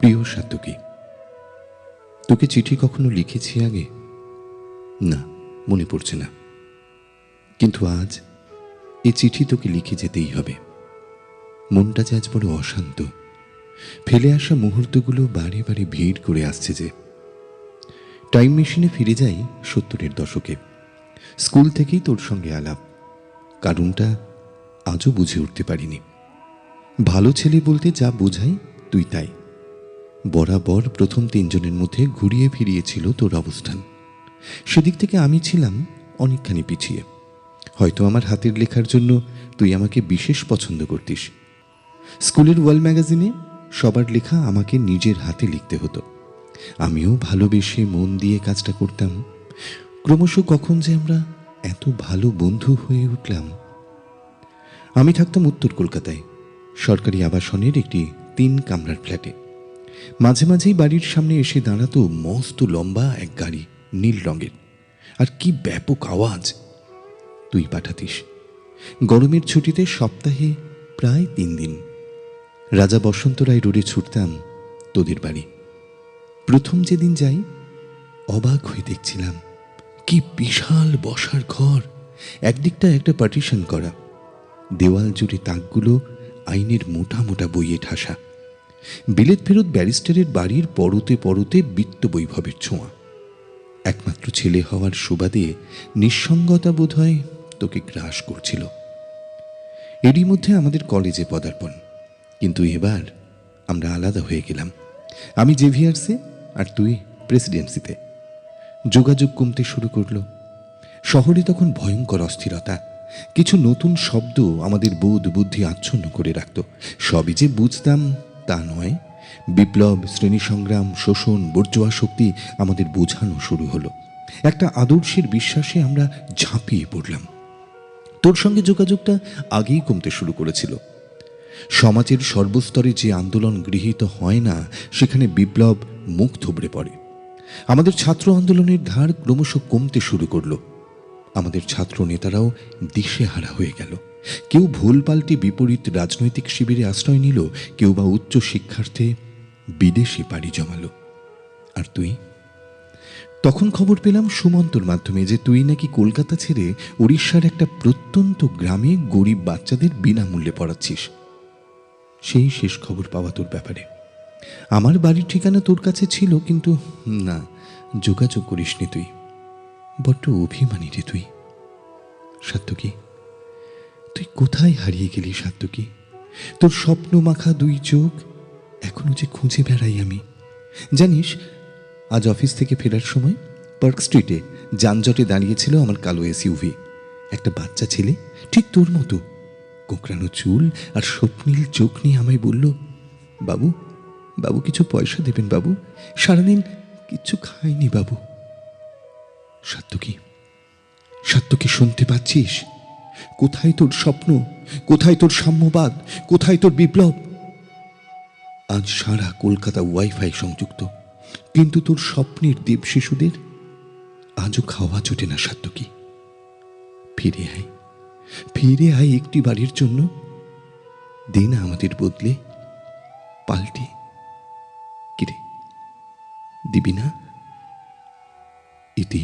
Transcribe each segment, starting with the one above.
প্রিয় সাত্তকী, তোকে চিঠি কখনো লিখেছি আগে? না, মনে পড়ছে না। কিন্তু আজ এ চিঠি তোকে লিখে যেতেই হবে। মনটা যে আজ বড় অশান্ত। ফেলে আসা মুহূর্তগুলো বারে বারে ভিড় করে আসছে যে। টাইম মেশিনে ফিরে যাই 70-এর দশকে। স্কুল থেকেই তোর সঙ্গে আলাপ। কারণটা আজও বুঝে উঠতে পারিনি। ভালো ছেলে বলতে যা বোঝাই তুই তাই। বরাবর প্রথম 3 জনের মধ্যে ঘুরিয়ে ফিরিয়েছিল তোর অবস্থান। সেদিক থেকে আমি ছিলাম অনেকখানি পিছিয়ে। হয়তো আমার হাতের লেখার জন্য তুই আমাকে বিশেষ পছন্দ করতিস। স্কুলের ওয়াল ম্যাগাজিনে সবার লেখা আমাকে নিজের হাতে লিখতে হতো। আমিও ভালোবেসে মন দিয়ে কাজটা করতাম। ক্রমশ কখন যে আমরা এত ভালো বন্ধু হয়ে উঠলাম। আমি থাকতাম উত্তর কলকাতায়, সরকারি আবাসনের একটি 3 কামরার ফ্ল্যাটে। মাঝে মাঝেই বাড়ির সামনে এসে দাঁড়াতো মস্ত লম্বা এক গাড়ি, নীল রঙের। আর কি ব্যাপক আওয়াজ! তুই পাঠাতিস। গরমের ছুটিতে সপ্তাহে প্রায় 3 দিন রাজা বসন্ত রায় রোডে ছুটতাম তোদের বাড়ি। প্রথম যেদিন যাই, অবাক হয়ে দেখছিলাম কি বিশাল বসার ঘর। একদিকটা একটা পার্টিশন করা, দেওয়াল জুড়ে তাকগুলো আইনের মোটা মোটা বইয়ে ঠাসা। বিলেত ফেরত ব্যারিস্টারের বাড়ির পরতে পরতে বিত্ত বৈভবের ছোঁয়া। একমাত্র ছেলে হওয়ার সুবাদে নিঃসঙ্গতা বোধ হয় তোকে গ্রাস করছিল। এরই মধ্যে আমাদের কলেজে পদার্পণ। কিন্তু এবার আমরা আলাদা হয়ে গেলাম। আমি জেভিয়ার্সে আর তুই প্রেসিডেন্সিতে। যোগাযোগ কমতে শুরু করলো। শহরে তখন ভয়ঙ্কর অস্থিরতা। কিছু নতুন শব্দ আমাদের বোধ বুদ্ধি আচ্ছন্ন করে রাখত। সবই যে বুঝতাম তা নয়। বিপ্লব, শ্রেণী সংগ্রাম, শোষণ, বর্জোয়া শক্তি আমাদের বোঝানো শুরু হলো। একটা আদর্শের বিশ্বাসে আমরা ঝাঁপিয়ে পড়লাম। তোর সঙ্গে যোগাযোগটা আগেই কমতে শুরু করেছিল। সমাজের সর্বস্তরে যে আন্দোলন গৃহীত হয় না, সেখানে বিপ্লব মুখ থুবড়ে পড়ে। আমাদের ছাত্র আন্দোলনের ধার ক্রমশ কমতে শুরু করলো। আমাদের ছাত্র নেতারাও দিশেহারা হয়ে গেল। কেউ ভুল পাল্টে বিপরীত রাজনৈতিক শিবিরে আশ্রয় নিল, কেউ বা উচ্চ শিক্ষার্থে বিদেশে পাড়ি জমালো। আর তুই? তখন খবর পেলাম সুমন্তর মাধ্যমে যে তুই নাকি কলকাতা ছেড়ে উড়িষ্যার একটা প্রত্যন্ত গ্রামে গরিব বাচ্চাদের বিনামূল্যে পড়াচ্ছিস। সেই শেষ খবর পাওয়া তোর ব্যাপারে। আমার বাড়ির ঠিকানা তোর কাছে ছিল, কিন্তু না, যোগাযোগ করিসনি তুই। বড্ড অভিমানী রে তুই। সাত্তকী, তুই কোথায় হারিয়ে গেলি সাত্তকী? তোর স্বপ্ন মাখা 2 চোখ এখনো যে খুঁজে বেড়াই আমি। জানিস, আজ অফিস থেকে ফেরার সময় পার্ক স্ট্রিটে যানজটে দাঁড়িয়েছিল আমার কালো এসইউভি। একটা বাচ্চা ছেলে, ঠিক তোর মতো, কোঁকড়ানো চুল আর স্বপ্নীল চোখ নিয়ে আমায় বলল, বাবু, বাবু কিছু পয়সা দেবেন বাবু, সারাদিন কিচ্ছু খাইনি বাবু। সাত্তকী, সাত্তকী, শুনতে পাচ্ছিস? কোথায় তোর স্বপ্ন? কোথায় তোর সাম্যবাদ? কোথায় তোর বিপ্লব? আজ সারা কলকাতা ওয়াইফাই সংযুক্ত, কিন্তু তোর স্বপ্নের দেব শিশুদের আজও খাওয়া জোটে না। সাত্তকী, ফিরে আয়, ফিরে আয় একটি বাড়ির জন্য। দে না আমাদের বদলে, পাল্টে। কিরে, দিবি না? ইতি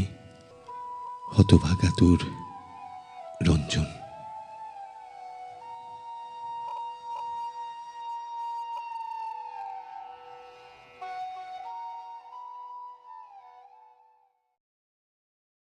হতভাগা তোর